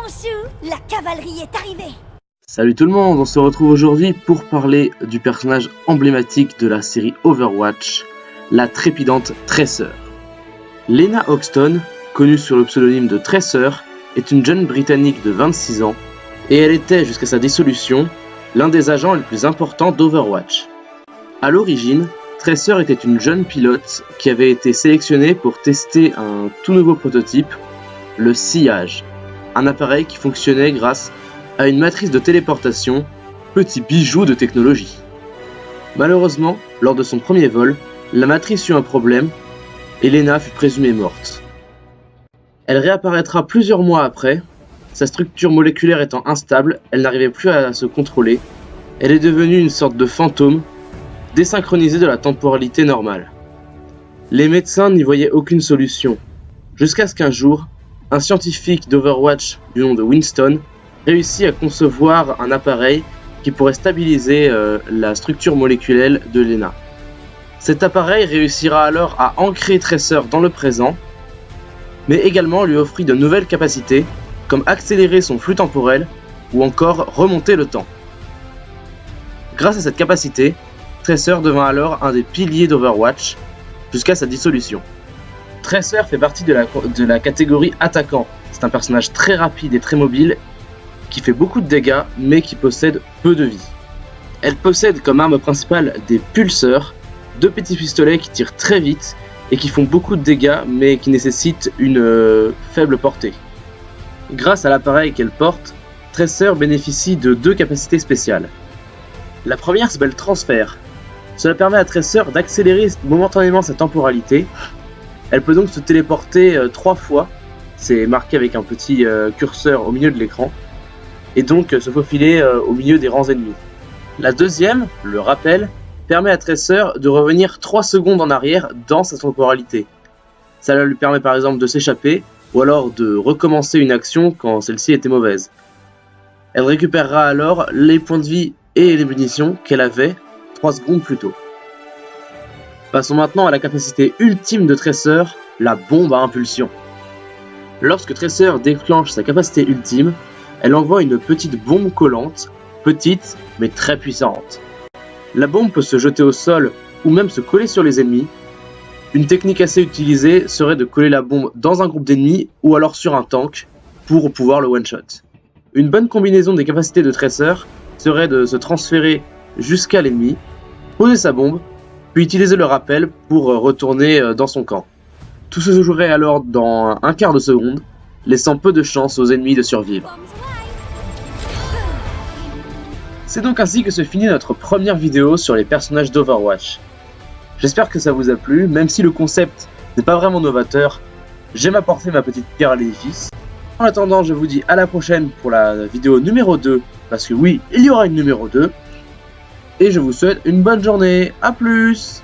Chou, la cavalerie est arrivée. Salut tout le monde, on se retrouve aujourd'hui pour parler du personnage emblématique de la série Overwatch, la trépidante Tracer. Lena Hoxton, connue sous le pseudonyme de Tracer, est une jeune britannique de 26 ans et elle était, jusqu'à sa dissolution, l'un des agents les plus importants d'Overwatch. A l'origine, Tracer était une jeune pilote qui avait été sélectionnée pour tester un tout nouveau prototype, le Sillage, un appareil qui fonctionnait grâce à une matrice de téléportation, petit bijou de technologie. Malheureusement, lors de son premier vol, la matrice eut un problème et Lena fut présumée morte. Elle réapparaîtra plusieurs mois après, sa structure moléculaire étant instable, elle n'arrivait plus à se contrôler, elle est devenue une sorte de fantôme, désynchronisée de la temporalité normale. Les médecins n'y voyaient aucune solution, jusqu'à ce qu'un jour, un scientifique d'Overwatch du nom de Winston réussit à concevoir un appareil qui pourrait stabiliser la structure moléculaire de Lena. Cet appareil réussira alors à ancrer Tracer dans le présent, mais également lui offrit de nouvelles capacités, comme accélérer son flux temporel ou encore remonter le temps. Grâce à cette capacité, Tracer devint alors un des piliers d'Overwatch, jusqu'à sa dissolution. Tracer fait partie de la catégorie attaquant. C'est un personnage très rapide et très mobile, qui fait beaucoup de dégâts, mais qui possède peu de vie. Elle possède comme arme principale des pulseurs, deux petits pistolets qui tirent très vite et qui font beaucoup de dégâts, mais qui nécessitent une faible portée. Grâce à l'appareil qu'elle porte, Tracer bénéficie de deux capacités spéciales. La première s'appelle Transfert. Cela permet à Tracer d'accélérer momentanément sa temporalité. Elle peut donc se téléporter 3 fois, c'est marqué avec un petit curseur au milieu de l'écran, et donc se faufiler au milieu des rangs ennemis. La deuxième, le rappel, permet à Tracer de revenir 3 secondes en arrière dans sa temporalité. Ça lui permet par exemple de s'échapper, ou alors de recommencer une action quand celle-ci était mauvaise. Elle récupérera alors les points de vie et les munitions qu'elle avait 3 secondes plus tôt. Passons maintenant à la capacité ultime de Tracer, la bombe à impulsion. Lorsque Tracer déclenche sa capacité ultime, elle envoie une petite bombe collante, petite mais très puissante. La bombe peut se jeter au sol ou même se coller sur les ennemis. Une technique assez utilisée serait de coller la bombe dans un groupe d'ennemis ou alors sur un tank pour pouvoir le one-shot. Une bonne combinaison des capacités de Tracer serait de se transférer jusqu'à l'ennemi, poser sa bombe, puis utiliser le rappel pour retourner dans son camp. Tout se jouerait alors dans un quart de seconde, laissant peu de chance aux ennemis de survivre. C'est donc ainsi que se finit notre première vidéo sur les personnages d'Overwatch. J'espère que ça vous a plu, même si le concept n'est pas vraiment novateur, j'aime apporter ma petite pierre à l'édifice. En attendant, je vous dis à la prochaine pour la vidéo numéro 2, parce que oui, il y aura une numéro 2. Et je vous souhaite une bonne journée, à plus!